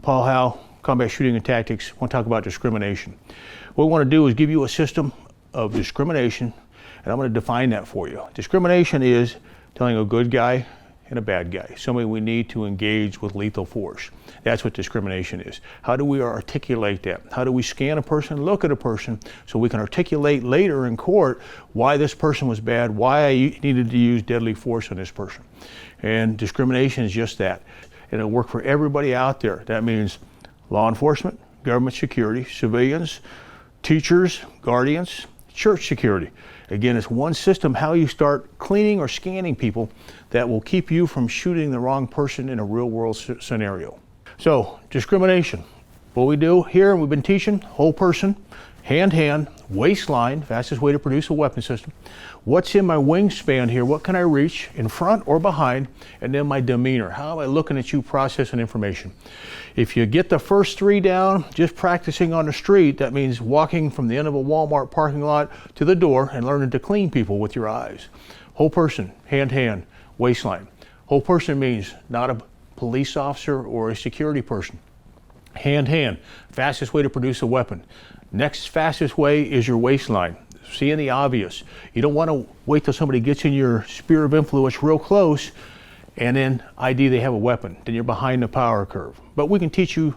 Paul Howe, Combat Shooting and Tactics. I want to talk about discrimination. What we want to do is give you a system of discrimination, and I'm going to define that for you. Discrimination is telling a good guy and a bad guy, somebody we need to engage with lethal force. That's what discrimination is. How do we articulate that? How do we scan a person, look at a person, so we can articulate later in court why this person was bad, why I needed to use deadly force on this person? And discrimination is just that. And it'll work for everybody out there. That means law enforcement, government security, civilians, teachers, guardians, church security. Again, it's one system, how you start cleaning or scanning people that will keep you from shooting the wrong person in a real world scenario. So, discrimination. What we do here, we've been teaching whole person, hand, waistline, fastest way to produce a weapon system. What's in my wingspan here? What can I reach in front or behind? And then my demeanor. How am I looking at you processing information? If you get the first three down, just practicing on the street, that means walking from the end of a Walmart parking lot to the door and learning to clean people with your eyes. Whole person, hand, waistline. Whole person means not a police officer or a security person. Hand, fastest way to produce a weapon. Next fastest way is your waistline. Seeing the obvious. You don't want to wait till somebody gets in your sphere of influence real close and then ID they have a weapon. Then you're behind the power curve. But we can teach you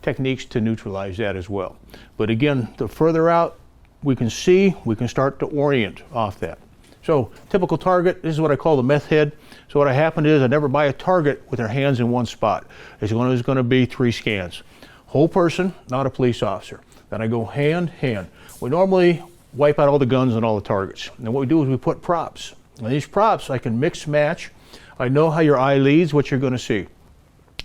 techniques to neutralize that as well. But again, the further out we can see, we can start to orient off that. So typical target, this is what I call the meth head. So what happened is I never buy a target with their hands in one spot. There's going to be 3 scans. Whole person, not a police officer. Then I go hand. We normally wipe out all the guns and all the targets. And what we do is we put props. And these props I can mix match. I know how your eye leads, what you're going to see.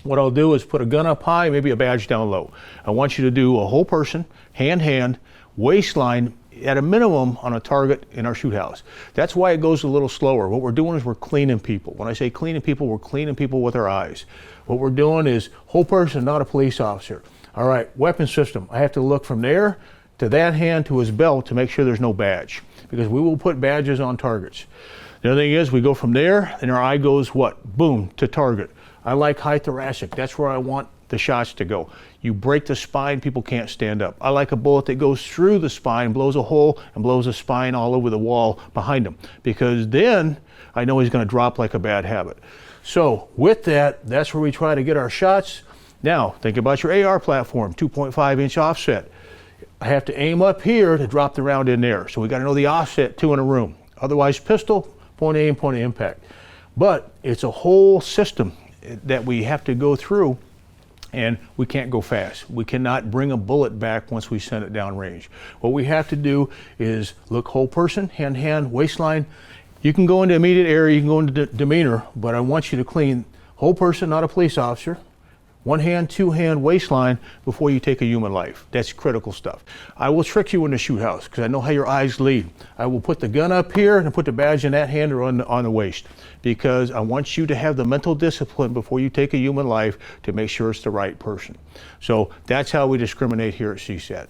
What I'll do is put a gun up high, maybe a badge down low. I want you to do a whole person, hand, waistline, at a minimum on a target in our shoot house. That's why it goes a little slower. What we're doing is we're cleaning people. When I say cleaning people, we're cleaning people with our eyes. What we're doing is whole person, not a police officer. All right, weapon system. I have to look from there to that hand to his belt to make sure there's no badge, because we will put badges on targets. The other thing is we go from there and our eye goes what? Boom, to target. I like high thoracic. That's where I want the shots to go. You break the spine, people can't stand up. I like a bullet that goes through the spine, blows a hole, and blows the spine all over the wall behind him, because then I know he's going to drop like a bad habit. So with that, that's where we try to get our shots. Now, think about your AR platform, 2.5-inch offset. I have to aim up here to drop the round in there. So we got to know the offset too in a room. Otherwise, pistol, point aim, point of impact. But it's a whole system that we have to go through, and we can't go fast. We cannot bring a bullet back once we send it down range. What we have to do is look whole person, hand, waistline. You can go into immediate area, you can go into demeanor, but I want you to clean whole person, not a police officer. 1 hand, 2 hand, waistline before you take a human life. That's critical stuff. I will trick you in the shoot house because I know how your eyes lead. I will put the gun up here and put the badge in that hand or on the waist, because I want you to have the mental discipline before you take a human life to make sure it's the right person. So that's how we discriminate here at CSAT.